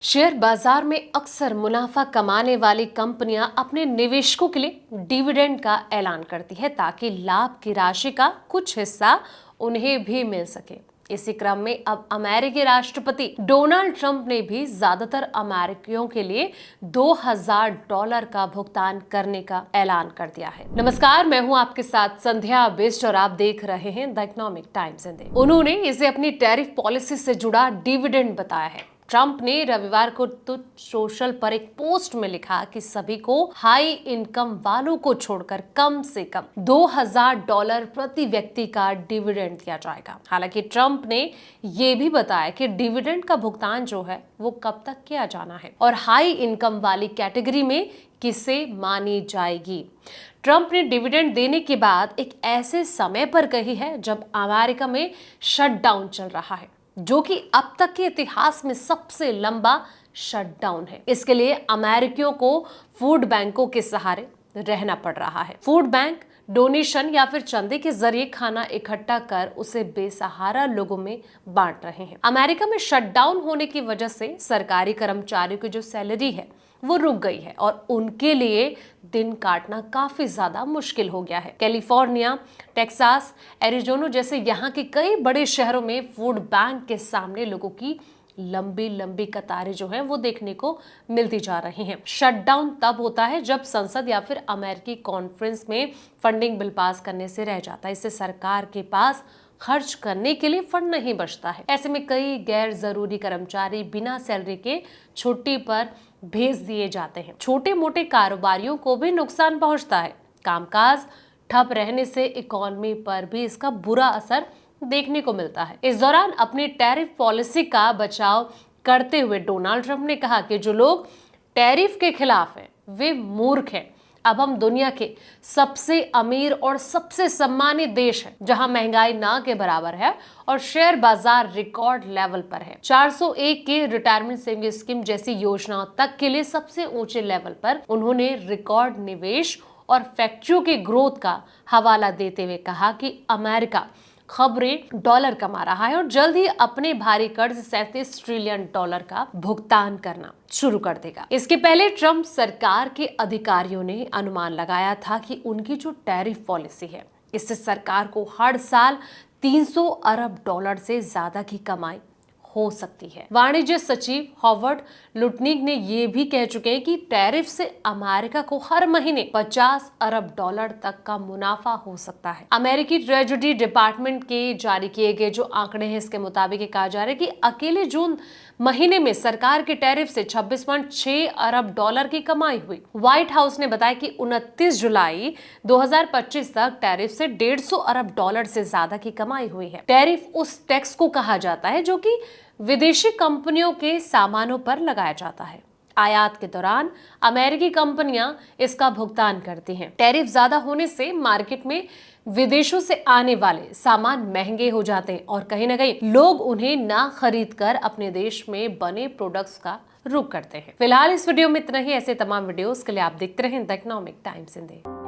Share बाजार में अक्सर मुनाफा कमाने वाली कंपनियां अपने निवेशकों के लिए डिविडेंड का ऐलान करती है ताकि लाभ की राशि का कुछ हिस्सा उन्हें भी मिल सके। इसी क्रम में अब अमेरिकी राष्ट्रपति डोनाल्ड ट्रंप ने भी ज्यादातर अमेरिकियों के लिए $2000 का भुगतान करने का ऐलान कर दिया है। नमस्कार, मैं हूं आपके साथ संध्या बिष्ट और आप देख रहे हैं द इकोनॉमिक टाइम्स इंडिया। उन्होंने इसे अपनी टैरिफ पॉलिसी से जुड़ा डिविडेंड बताया है। ट्रंप ने रविवार को सोशल पर एक पोस्ट में लिखा कि सभी को हाई इनकम वालों को छोड़कर कम से कम $2000 प्रति व्यक्ति का डिविडेंड दिया जाएगा। हालांकि ट्रंप ने यह भी बताया कि डिविडेंड का भुगतान जो है वो कब तक किया जाना है और हाई इनकम वाली कैटेगरी में किसे मानी जाएगी। ट्रंप ने डिविडेंड देने के बाद एक ऐसे समय पर कही है जब अमेरिका में शटडाउन चल रहा है, जो कि अब तक के इतिहास में सबसे लंबा शटडाउन है। इसके लिए अमेरिकियों को फूड बैंकों के सहारे रहना पड़ रहा है। फूड बैंक डोनेशन या फिर चंदे के जरिए खाना इकट्ठा कर उसे बेसहारा लोगों में बांट रहे हैं। अमेरिका में शटडाउन होने की वजह से सरकारी कर्मचारियों की जो सैलरी है वो रुक गई है और उनके लिए दिन काटना काफी ज्यादा मुश्किल हो गया है। कैलिफोर्निया, टेक्सास, एरिजोना जैसे यहाँ के कई बड़े शहरों में फूड बैंक के सामने लोगों की लंबी लंबी कतारें जो हैं वो देखने को मिलती जा रही हैं। शटडाउन तब होता है जब संसद या फिर अमेरिकी कॉन्फ्रेंस में फंडिंग बिल पास करने से रह जाता है। इससे सरकार के पास खर्च करने के लिए फंड नहीं बचता है। ऐसे में कई गैर जरूरी कर्मचारी बिना सैलरी के छुट्टी पर भेज दिए जाते हैं। छोटे मोटे कारोबारियों को भी नुकसान पहुंचता है। कामकाज ठप रहने से इकोनॉमी पर भी इसका बुरा असर देखने को मिलता है। इस दौरान अपनी टैरिफ पॉलिसी का बचाव करते हुए डोनाल्ड ट्रंप ने कहा कि जो लोग टैरिफ के खिलाफ हैं वे मूर्ख हैं। अब हम दुनिया के सबसे अमीर और सबसे सम्मानित देश हैं, जहां महंगाई ना के बराबर है और शेयर बाजार रिकॉर्ड लेवल पर है। 401 के रिटायरमेंट सेविंग स्कीम जैसी योजनाओं तक के लिए सबसे ऊंचे लेवल पर उन्होंने रिकॉर्ड निवेश और फैक्ट्रियों के ग्रोथ का हवाला देते हुए कहा कि अमेरिका खबरें डॉलर कमा रहा है और जल्द ही अपने भारी कर्ज $37 ट्रिलियन का भुगतान करना शुरू कर देगा। इसके पहले ट्रंप सरकार के अधिकारियों ने अनुमान लगाया था कि उनकी जो टैरिफ पॉलिसी है इससे सरकार को हर साल $300 अरब से ज्यादा की कमाई हो सकती है। वाणिज्य सचिव हॉवर्ड लुटनिक ने ये भी कह चुके हैं कि टैरिफ से अमेरिका को हर महीने $50 अरब तक का मुनाफा हो सकता है। अमेरिकी ट्रेजरी डिपार्टमेंट के जारी किए गए जो आंकड़े हैं इसके मुताबिक कहा जा रहा है कि अकेले जून महीने में सरकार के टैरिफ से $26.6 अरब की कमाई हुई। व्हाइट हाउस ने बताया कि 29 जुलाई 2025 तक टैरिफ से $150 अरब से ज्यादा की कमाई हुई है। टैरिफ उस टैक्स को कहा जाता है जो कि विदेशी कंपनियों के सामानों पर लगाया जाता है। आयात के दौरान अमेरिकी कंपनियां इसका भुगतान करती हैं। टैरिफ ज्यादा होने से मार्केट में विदेशों से आने वाले सामान महंगे हो जाते हैं और कहीं ना कहीं लोग उन्हें ना खरीद कर अपने देश में बने प्रोडक्ट्स का रुख करते हैं। फिलहाल इस वीडियो में इतना ही। ऐसे तमाम वीडियोस के लिए आप देखते रहें द इकोनॉमिक टाइम्स इंडिया।